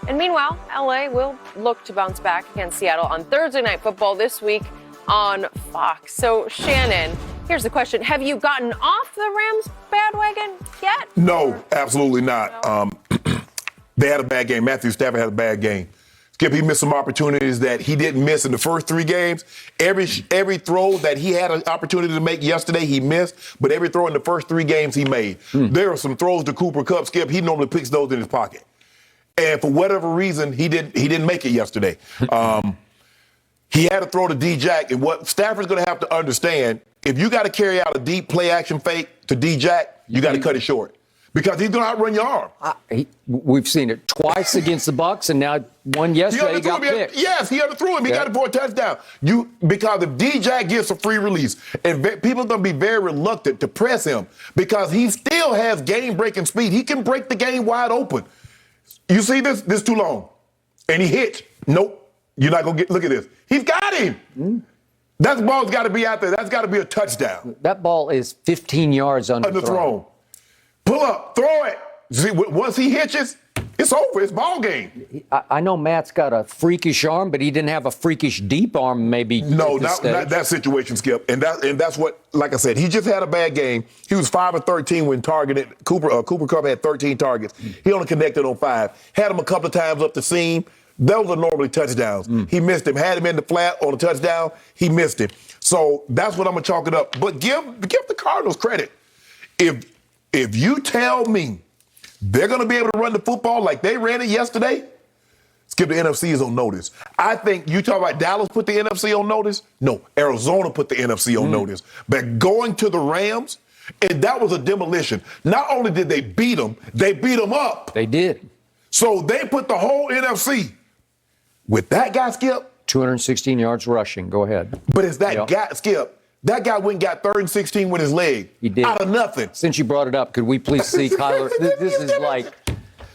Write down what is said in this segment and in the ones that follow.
And meanwhile, LA will look to bounce back against Seattle on Thursday Night Football this week on Fox. So, Shannon, here's the question. Have you gotten off the Rams bandwagon yet? No, absolutely not. No? They had a bad game. Matthew Stafford had a bad game. Skip, he missed some opportunities that he didn't miss in the first 3 games. Every throw that he had an opportunity to make yesterday, he missed. But every throw in the first 3 games, he made. There are some throws to Cooper Kupp, Skip. He normally picks those in his pocket. And for whatever reason, he didn't make it yesterday. He had to throw to D-Jack. And what Stafford's going to have to understand, if you got to carry out a deep play action fake to D-Jack, you got to cut it short. Because he's going to outrun your arm. We've seen it twice against the Bucs, and now one yesterday he got picked. Yes, he underthrew him. He got it for a touchdown. Because if D-Jack gets a free release, and people are going to be very reluctant to press him because he still has game-breaking speed. He can break the game wide open. You see this? This too long. And he hits. Nope. You're not going to look at this. He's got him. That ball's got to be out there. That's got to be a touchdown. That ball is 15 yards underthrown. Pull up, throw it. See, once he hitches, it's over. It's ball game. I know Matt's got a freakish arm, but he didn't have a freakish deep arm, maybe. No, not that situation, Skip. And that's what, like I said, he just had a bad game. He was 5 of 13 when targeted. Cooper Kupp had 13 targets. He only connected on 5. Had him a couple of times up the seam. Those are normally touchdowns. He missed him. Had him in the flat on a touchdown. He missed him. So that's what I'm going to chalk it up. But give the Cardinals credit. If you tell me they're going to be able to run the football like they ran it yesterday, Skip, the NFC is on notice. I think you talk about Dallas put the NFC on notice. No, Arizona put the NFC on notice. But going to the Rams, and that was a demolition. Not only did they beat them up. They did. So they put the whole NFC with that guy, Skip. 216 yards rushing. Go ahead. But it's that guy, Skip. That guy went and got 3rd and 16 with his leg. He did. Out of nothing. Since you brought it up, could we please see Kyler? This is like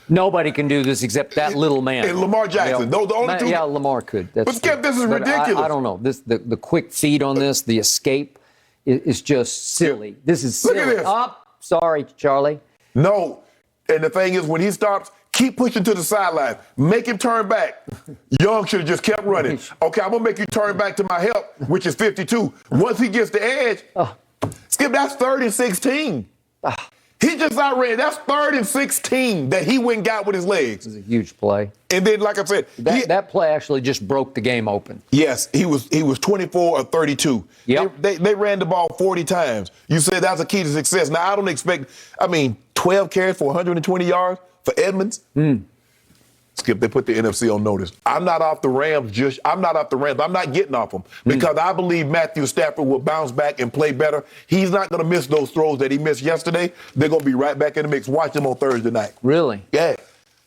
nobody can do this except that little man. And Lamar Jackson. Those the only 2. Yeah, Lamar could. But Skip, this is ridiculous. I don't know. The quick feed on this, the escape, is just silly. This is silly. Look at this. Oh, sorry, Charlie. No. And the thing is, when he stops, keep pushing to the sideline. Make him turn back. Young should have just kept running. Okay, I'm going to make you turn back to my help, which is 52. Once he gets the edge, Skip, that's 3rd and 16. He just outran. That's 3rd and 16 that he went and got with his legs. It was a huge play. And then, like I said, that play actually just broke the game open. Yes, he was 24 of 32. Yep. They ran the ball 40 times. You said that's a key to success. Now, I don't expect, 12 carries for 120 yards for Edmonds. Skip, they put the NFC on notice. I'm not off the Rams. I'm not getting off them because I believe Matthew Stafford will bounce back and play better. He's not going to miss those throws that he missed yesterday. They're going to be right back in the mix. Watch them on Thursday night. Really? Yeah.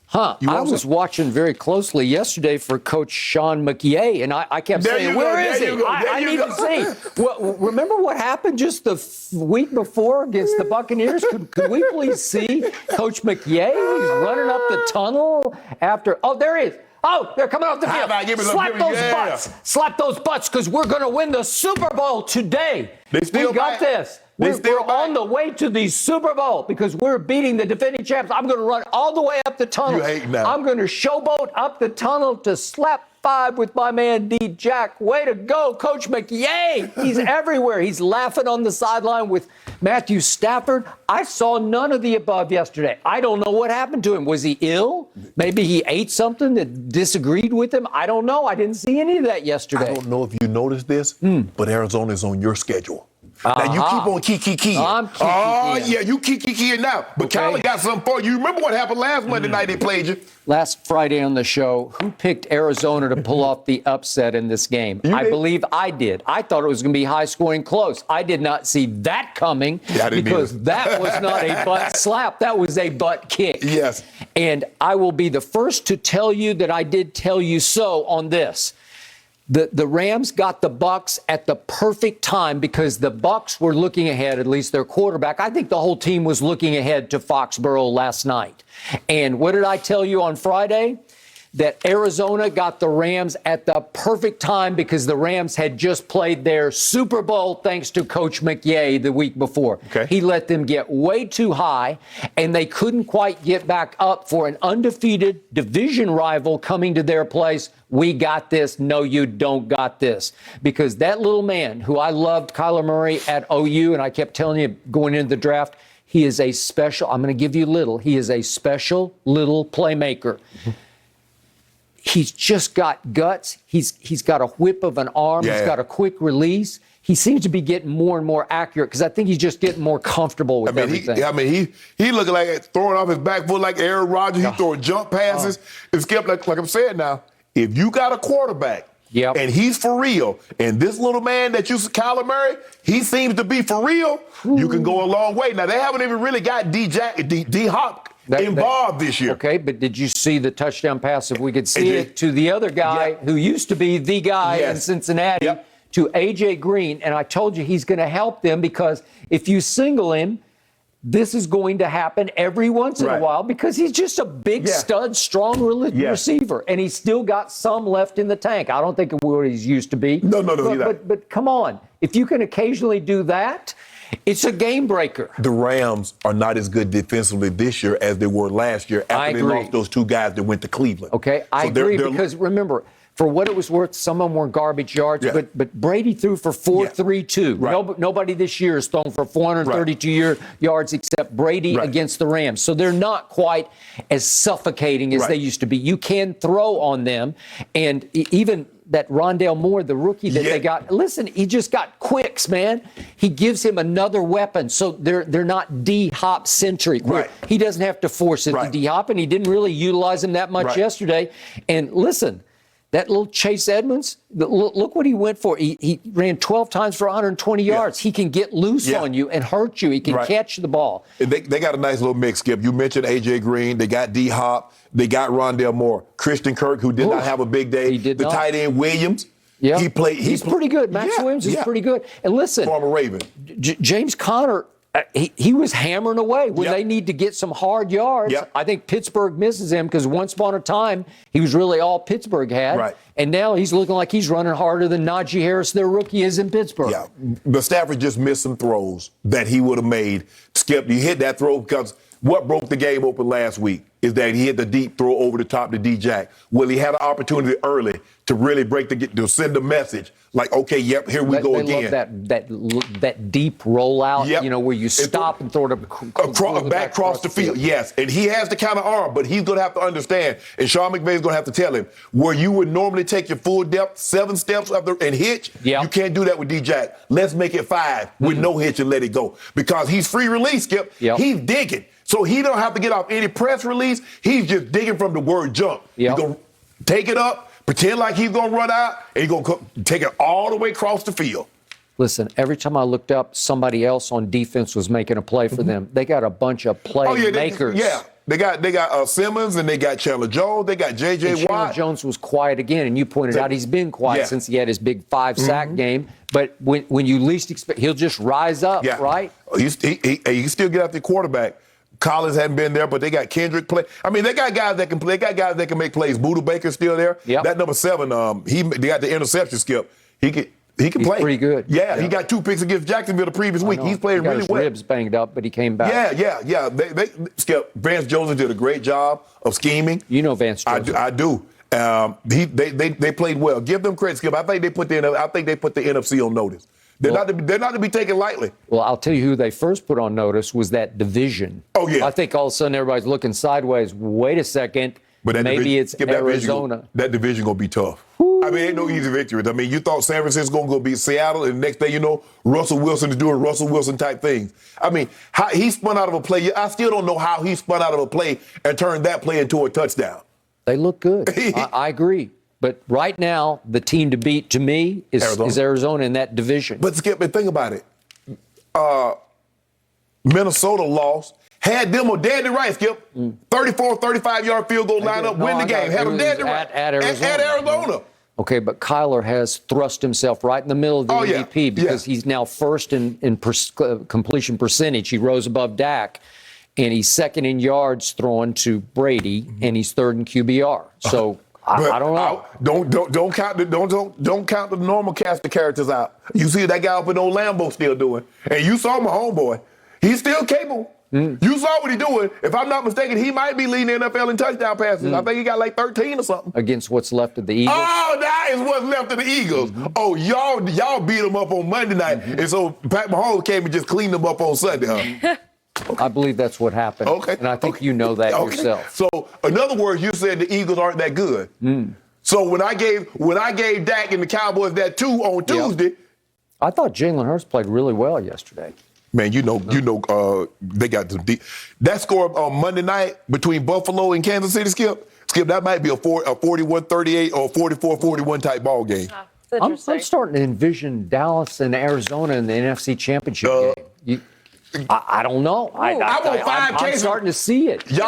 Huh. I was watching very closely yesterday for Coach Sean McVay, and I kept saying, where is he? I need to see. Well, remember what happened just the week before against the Buccaneers? Could we please see Coach McVay? He's running up the tunnel after. Oh, there he is. Oh, they're coming off the field. Slap those butts. Slap those butts because we're going to win the Super Bowl today. We got this. We're on the way to the Super Bowl because we're beating the defending champs. I'm going to run all the way up the tunnel. You hate now. I'm going to showboat up the tunnel to slap 5 with my man D-Jack. Way to go, Coach McVay. He's everywhere. He's laughing on the sideline with Matthew Stafford. I saw none of the above yesterday. I don't know what happened to him. Was he ill? Maybe he ate something that disagreed with him. I don't know. I didn't see any of that yesterday. I don't know if you noticed this, but Arizona is on your schedule. Now, you keep on key. I'm key. Oh, yeah, you key now. But Kyler got something for you. You remember what happened last Monday night they played you? Last Friday on the show, who picked Arizona to pull off the upset in this game? I believe I did. I thought it was going to be high-scoring close. I did not see that coming because that was not a butt slap. That was a butt kick. Yes. And I will be the first to tell you that I did tell you so on this. The Rams got the Bucs at the perfect time because the Bucs were looking ahead, at least their quarterback. I think the whole team was looking ahead to Foxborough last night. And what did I tell you on Friday? that Arizona got the Rams at the perfect time because the Rams had just played their Super Bowl thanks to Coach McYay the week before. Okay. He let them get way too high, and they couldn't quite get back up for an undefeated division rival coming to their place. We got this. No, you don't got this. Because that little man who I loved, Kyler Murray at OU, and I kept telling you going into the draft, he is a special, I'm going to give you little, he is a special little playmaker. He's just got guts. He's got a whip of an arm. Yeah. He's got a quick release. He seems to be getting more and more accurate because I think he's just getting more comfortable with everything. He looking like throwing off his back foot like Aaron Rodgers. He throwing jump passes. It's kept like I'm saying now. If you got a quarterback and he's for real, and this little man that you Kyler Murray, he seems to be for real. You can go a long way. Now they haven't even really got D-Hop involved this year. Okay, but did you see the touchdown pass, if we could see it, to the other guy who used to be the guy in Cincinnati, to A.J. Green? And I told you he's going to help them because if you single him, this is going to happen every once in a while because he's just a big stud, strong receiver, and he's still got some left in the tank. I don't think what he's used to be. No. But come on, if you can occasionally do that, it's a game breaker. The Rams are not as good defensively this year as they were last year after they lost those two guys that went to Cleveland. Okay, I agree because remember, for what it was worth, some of them were garbage yards, but Brady threw for 432. Nobody this year has thrown for 432 yards except Brady against the Rams. So they're not quite as suffocating as they used to be. You can throw on them, and even that Rondale Moore, the rookie that they got, listen, he just got quicks, man. He gives him another weapon, so they're not D-Hop centric. He doesn't have to force it to D-Hop, and he didn't really utilize him that much yesterday. And listen, that little Chase Edmonds, look what he went for. He ran 12 times for 120 yards. He can get loose on you and hurt you. He can catch the ball. And they got a nice little mix, Skip. You mentioned A.J. Green. They got D-Hop. They got Rondale Moore. Christian Kirk, who did not have a big day. He did the not. Tight end Williams. Yeah. He's pretty good. Max Williams is pretty good. And listen, former Raven. James Conner, he was hammering away when they need to get some hard yards. I think Pittsburgh misses him because once upon a time, he was really all Pittsburgh had. And now he's looking like he's running harder than Najee Harris, their rookie, is in Pittsburgh. But Stafford just missed some throws that he would have made. Skip, you hit that throw because what broke the game open last week is that he hit the deep throw over the top to D-Jack. Well, he had an opportunity early to really to send a message like, okay, here we go again. They love that deep rollout, where you stop and throw it back across the field. Yes, and he has the kind of arm, but he's going to have to understand, and Sean McVay's going to have to tell him, where you would normally take your full depth, 7 steps up and hitch, you can't do that with D-Jack. Let's make it 5 with no hitch and let it go. Because he's free release, Skip. He's digging. So he don't have to get off any press release. He's just digging from the word jump. He's going to take it up, pretend like he's going to run out, and he's going to take it all the way across the field. Listen, every time I looked up, somebody else on defense was making a play for them. They got a bunch of playmakers. They got Simmons, and they got Chandler Jones. They got J.J. Watt. Chandler Jones was quiet again, and you pointed out he's been quiet since he had his big 5-sack game. But when you least expect, he'll just rise up, right? He still get out the quarterback. Collins hadn't been there, but they got Kendrick play. I mean, they got guys that can play. They got guys that can make plays. Buda Baker's still there. That number 7, they got the interception, Skip. He can play. Pretty good. Yeah, he got 2 picks against Jacksonville the previous week. He's played really well. His ribs banged up, but he came back. Yeah. Skip, Vance Joseph did a great job of scheming. You know Vance Joseph. I do. They played well. Give them credit, Skip. I think they put the NFC on notice. They're not to be taken lightly. Well, I'll tell you who they first put on notice was that division. I think all of a sudden everybody's looking sideways. Wait a second. But maybe it's Arizona. That division going to be tough. I mean, ain't no easy victories. I mean, you thought San Francisco going to go beat Seattle, and the next thing you know, Russell Wilson is doing Russell Wilson type things. I mean, how he spun out of a play. I still don't know how he spun out of a play and turned that play into a touchdown. They look good. I agree. But right now, the team to beat, to me, is Arizona in that division. But Skip, think about it. Minnesota lost. Had them on dead to right, Skip. 34, 35-yard field goal lineup, win the game. Had them dead to right. At Arizona. At Arizona. Okay, but Kyler has thrust himself right in the middle of the MVP because he's now first in completion percentage. He rose above Dak. and he's second in yards throwing to Brady, and he's third in QBR. So I don't know. Don't count the normal cast of characters out. You see that guy up in old Lambeau still doing, and you saw my homeboy. He's still capable. You saw what he's doing. If I'm not mistaken, he might be leading the NFL in touchdown passes. I think he got like 13 or something. Against what's left of the Eagles. Oh, that is what's left of the Eagles. Oh, y'all beat them up on Monday night, and so Pat Mahomes came and just cleaned them up on Sunday, huh? I believe that's what happened. Okay. And I think you know that yourself. So, in other words, you said the Eagles aren't that good. So when I gave Dak and the Cowboys that 2 on Tuesday, I thought Jalen Hurts played really well yesterday. man, they got some deep. That score on Monday night between Buffalo and Kansas City, Skip, that might be a 41-38 or 44-41 type ball game. I'm starting to envision Dallas and Arizona in the NFC Championship game. I don't know. I want 5 I'm cases. starting to see it. Y'all